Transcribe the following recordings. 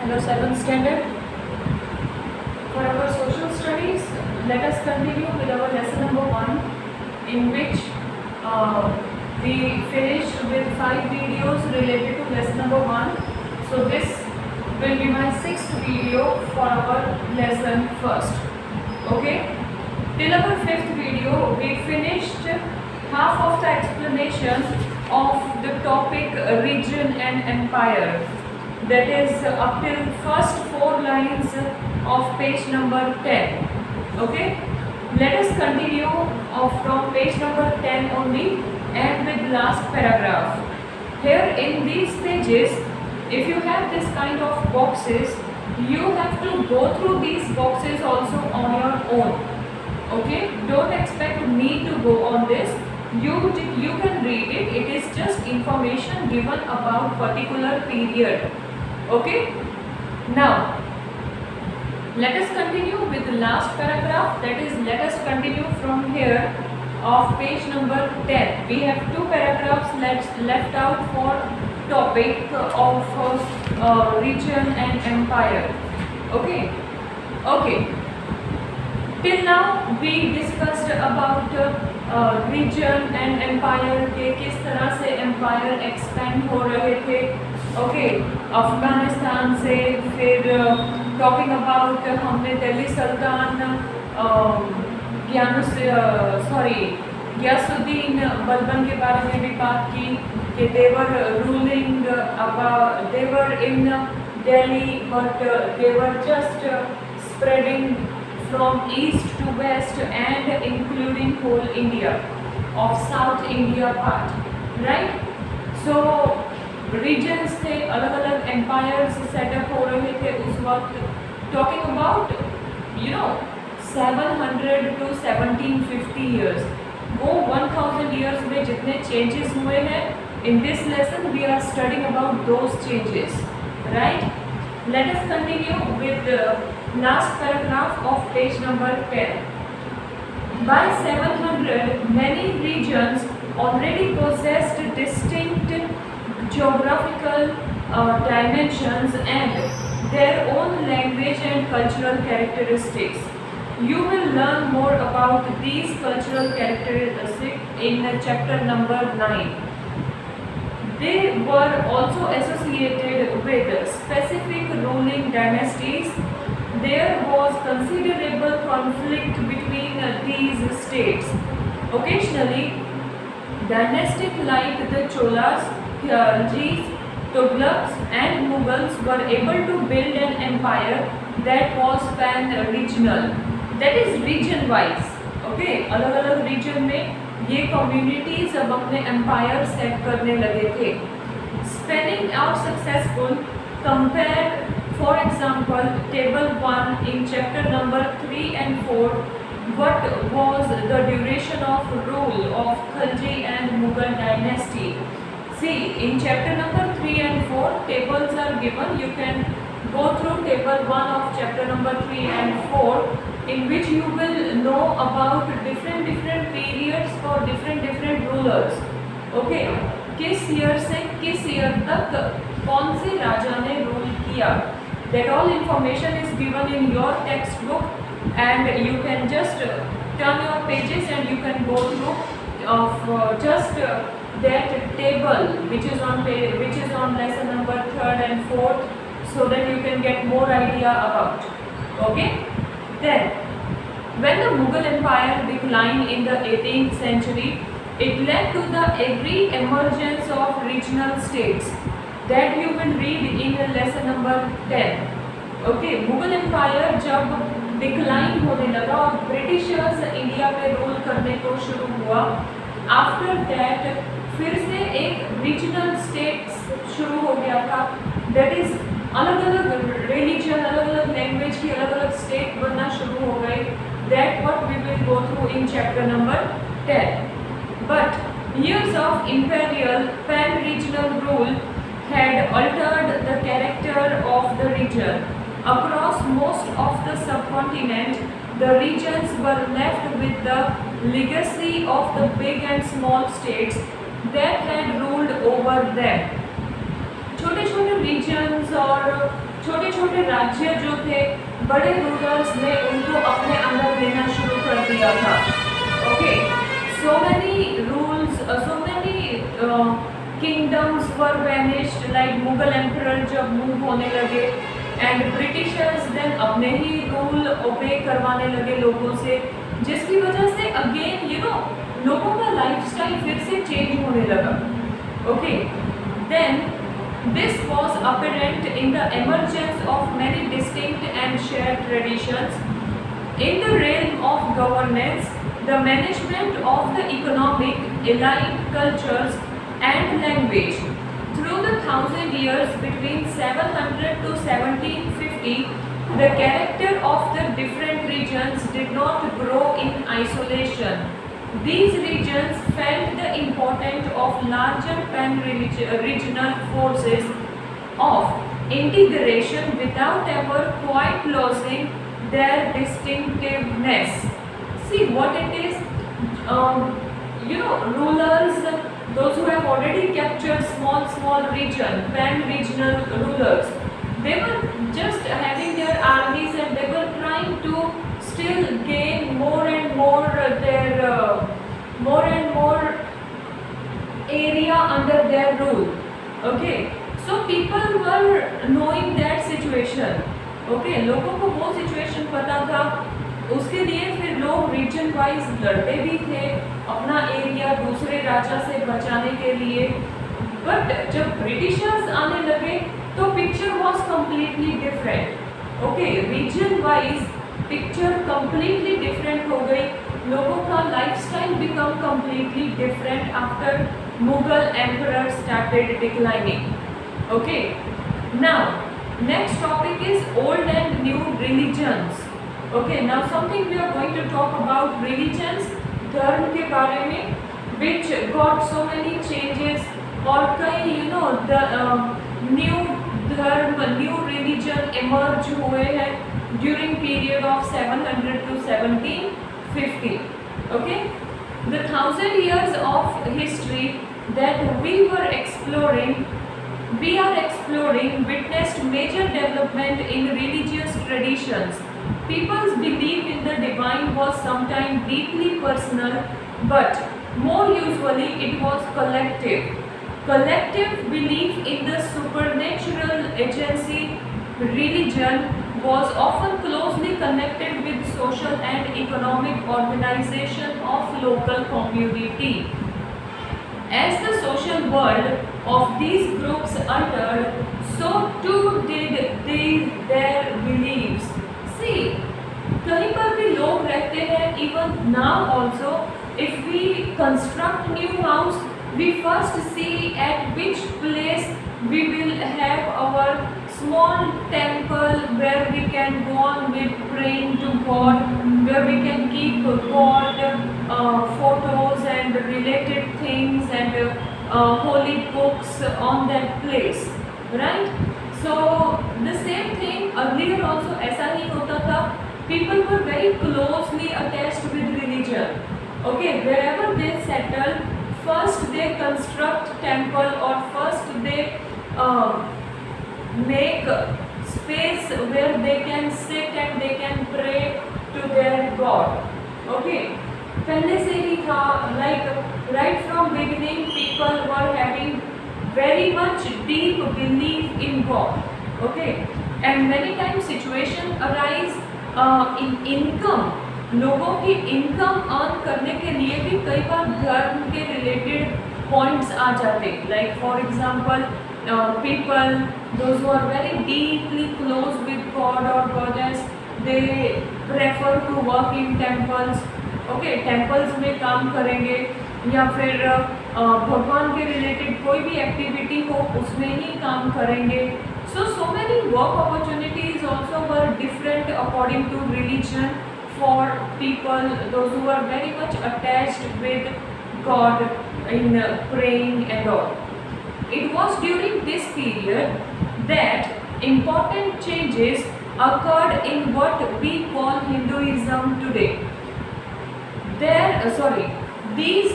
Hello, 7th standard. For our social studies, let us continue with our lesson number 1, in which we finished with 5 videos related to lesson number 1. So this will be my 6th video for our lesson first. Okay? Till our 5th video, we finished half of the explanation of the topic region and empire. That is up till first 4 lines of page number 10. Okay, let us continue from page number 10 only and with last paragraph. Here in these pages, if you have this kind of boxes, you have to go through these boxes also on your own. Okay, don't expect me to go on this. You can read it. It is just information given about particular period. Okay, now let us continue with the last paragraph. That is, let us continue from here of page number 10. We have 2 paragraphs left out for topic of region and empire. Okay, till now we discussed about region and empire के किस तरह से empire expand हो रहे थे. Okay, Afghanistan से, फिर talking about हमने दिल्ली सुल्तान गयासुद्दीन बलबन के बारे में भी बात की कि they were ruling, they were in Delhi but they were just spreading from east to west and including whole India of South India part, right. So reasons थे, अलग अलग एम्पायर्स सेटअप हो रहे थे उस वक्त. टॉकिंग अबाउट 700 to 1750 ईयर्स, वो 1000 ईयर्स में जितने चेंजेस हुए हैं, in this lesson we are studying about those changes, right. Let us continue with last paragraph of page number 10. By 700, many regions already possessed distinct geographical dimensions and their own language and cultural characteristics. You will learn more about these cultural characteristics in chapter number 9. They were also associated with specific ruling dynasties. There was considerable conflict between these states. Occasionally, dynastic like the Cholas, Khaljis, Tughlaqs and Mughals were able to build an empire that was pan-regional, that is region-wise. Okay, अलग-अलग region में ये communities अब अपने empire set करने लगे थे. Spanning out successful, compare for example table 1 in chapter number 3 and 4. What was the duration of rule of Khalji and Mughal dynasty? See, in chapter number 3 and 4, tables are given. You can go through table 1 of chapter number 3 and 4, in which you will know about different periods for different rulers. Okay, किस year से किस year तक कौन से राजा ने rule किया. That all information is given in your textbook, and you can just turn your pages and you can go through of just that table which is on lesson number 3rd and 4th, so that you can get more idea about. Okay, then when the Mughal Empire declined in the 18th century, it led to the emergence of regional states that you will read in lesson number 10. Okay, Mughal Empire जब decline होने लगा और Britishers India पे rule करने को शुरू हुआ, after that फिर से एक रीजनल स्टेट्स शुरू हो गया था. दैट इज अलग अलग रिलीजन, अलग अलग लैंग्वेज की अलग अलग स्टेट बनना शुरू हो गई. That what we will go through in chapter number 10. But years of imperial pan-regional rule had altered the character of the region. Across most of the subcontinent, the regions were left with the legacy of the big and small states that had ruled over them. छोटे छोटे regions और छोटे छोटे राज्य जो थे, बड़े rulers ने उनको अपने अंदर लेना शुरू कर दिया था. Okay, so many rules, so many kingdoms were vanished, like Mughal emperor जब मूव होने लगे एंड ब्रिटिशर्स देन अपने ही रूल ओबे करवाने लगे लोगों से, जिसकी वजह से अगेन लोगों का लाइफस्टाइल फिर से चेंज होने लगा. Okay, then this was apparent in the emergence of many distinct and shared traditions in the realm of governance, the management of the economic, elite cultures and language. Through the 1,000 years between 700 to 1750, the character of the different regions did not grow in isolation. These regions felt the importance of larger pan-regional forces of integration without ever quite losing their distinctiveness. See what it is, rulers, those who have already captured small region, pan-regional rulers, they were just having their armies and they were trying to still gain more and more area under their rule. Okay, so people were knowing that situation. Okay, लोगों को वो situation पता था, उसके लिए फिर लोग region wise लड़ते भी थे अपना एरिया दूसरे राजा से बचाने के लिए. बट जब ब्रिटिशर्स आने लगे तो picture was completely different. Okay, region wise picture completely different हो गई. लोगों का lifestyle become completely different after Mughal emperor started declining. Okay, now next topic is old and new religions. Okay, now something we are going to talk about religions, धर्म के बारे में, which got so many changes, और कई new धर्म, new religion emerge हुए हैं during period of 700 to 1750. Okay, the 1,000 years of history that we are exploring witnessed major development in religious traditions. People's belief in the divine was sometimes deeply personal, but more usually it was collective. Collective belief in the supernatural agency. Religion was often closely connected with social and economic organization of local community. As the social world of these groups altered, so too did their beliefs. See, कहीं पर भी लोग रहते हैं, even now also, if we construct new house, we first see at which place we will have our small temple where we can go on with praying to God, where we can keep God photos and related things and holy books on that place, right? So the same thing earlier also ऐसा ही होता था. People were very closely attached with religion. Okay, wherever they settle, first they construct temple or first they make space where they can sit and they can pray to their God. Okay, पहले से ही था, like right from beginning people were having very much deep belief in God. Okay, and many times situation arise in income. लोगों की income earn करने के लिए भी कई बार धर्म के रिलेटेड पॉइंट्स आ जाते. Like for example people those who are very deeply close with God or goddess, they prefer to work in temples. Okay, temples में काम करेंगे या फिर भगवान के रिलेटेड कोई भी एक्टिविटी हो उसमें ही काम करेंगे. So many work opportunities also were different according to religion for people those who are very much attached with God in praying and all. It was during this period that important changes occurred in what we call Hinduism today. These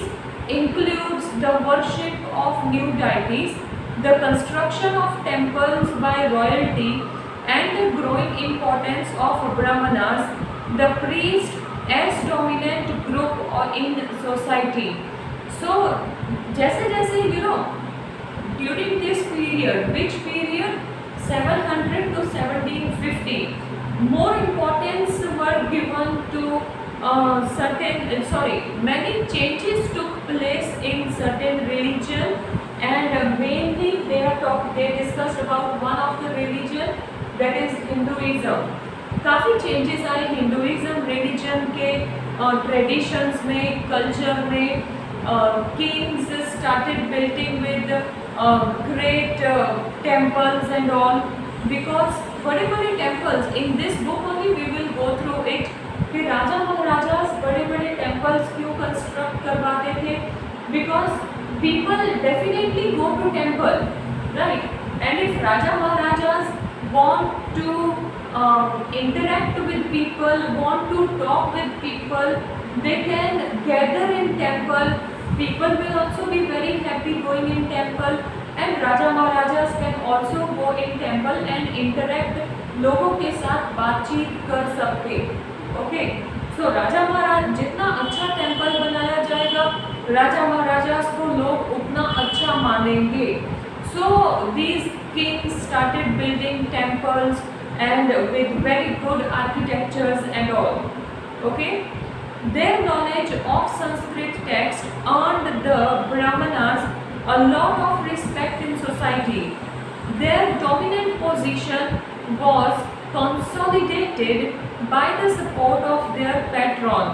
includes the worship of new deities, the construction of temples by royalty, and the growing importance of Brahmanas, the priest as dominant group in society. So जैसे जैसे during this period, which period, 700 to 1750, more importance were given to many changes took place in certain religion, and mainly they discussed about one of the religion, that is Hinduism. काफ़ी changes आए Hinduism religion के traditions में, culture में. Kings started building with great temples and all, because बड़े बड़े temples, in this book only we will go through it, कि राजा महाराजास बड़े बड़े temples क्यों कंस्ट्रक्ट करवाते थे, because people definitely go to temple, right? And if Raja Maharajas want to interact with people, want to talk with people, they can gather in temple. People will also be very happy going in temple, and Raja Maharajas can also go in temple and interact, लोगों के साथ बातचीत कर सकते. Okay, सो राजा महाराज जितना अच्छा temple बनाया जाएगा, राजा महाराजास को लोग उतना अच्छा मानेंगे. So these kings started building temples and with very good architectures and all. Okay, their knowledge of Sanskrit text earned the Brahmanas a lot of respect in society. Their dominant position was consolidated by the support of their patron,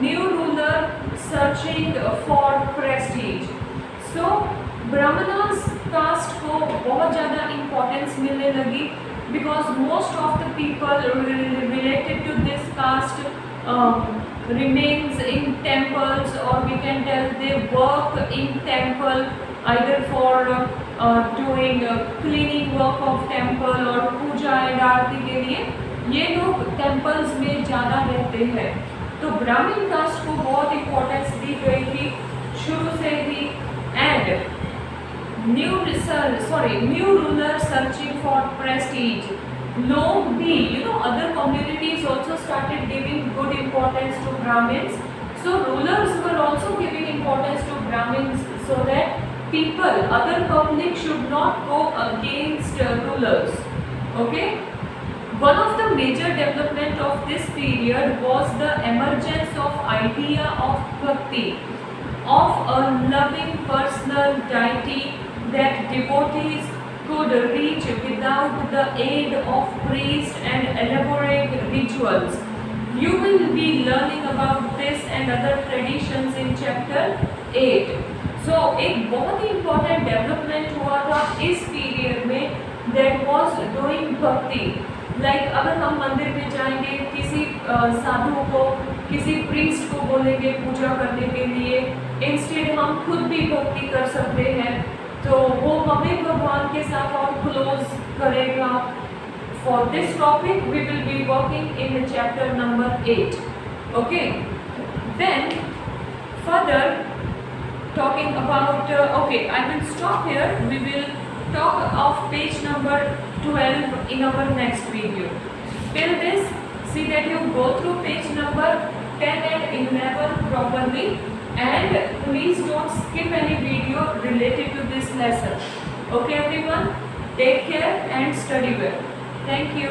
new ruler searching for prestige. So Brahmanas caste को बहुत ज़्यादा importance मिलने लगी, because most of the people related to this caste remains in temples, or we can tell they work in temple, either for doing cleaning work of temple or puja and aarti के लिए ये लोग temples में ज़्यादा रहते हैं. तो ब्राह्मण कास्ट को बहुत इम्पोर्टेंस दी गई थी शुरू से ही. And new ruler searching for prestige, लोग भी other communities also started giving good importance to Brahmins. So rulers were also giving importance to Brahmins, so that people, other public should not go against rulers. Okay, one of the major development of this period was the emergence of idea of bhakti, of a loving personal deity that devotees could reach without the aid of priests and elaborate rituals. You will be learning about this and other traditions in chapter 8. So एक बहुत ही important development हुआ था इस period में, that was doing bhakti. Like अगर हम मंदिर में जाएंगे, किसी साधु को, किसी priest को बोलेंगे पूजा करने के लिए, instead हम खुद भी भक्ति कर सकते हैं, तो वो हमें भगवान के साथ और क्लोज करेगा. For this topic we will be working in the chapter number 8. Okay, then further talking about okay, I will stop here. We will talk of page number 12 in our next video. Till this, see that you go through page number 10 and 11 properly, and please don't skip any video related to this lesson. Okay everyone, take care and study well. Thank you.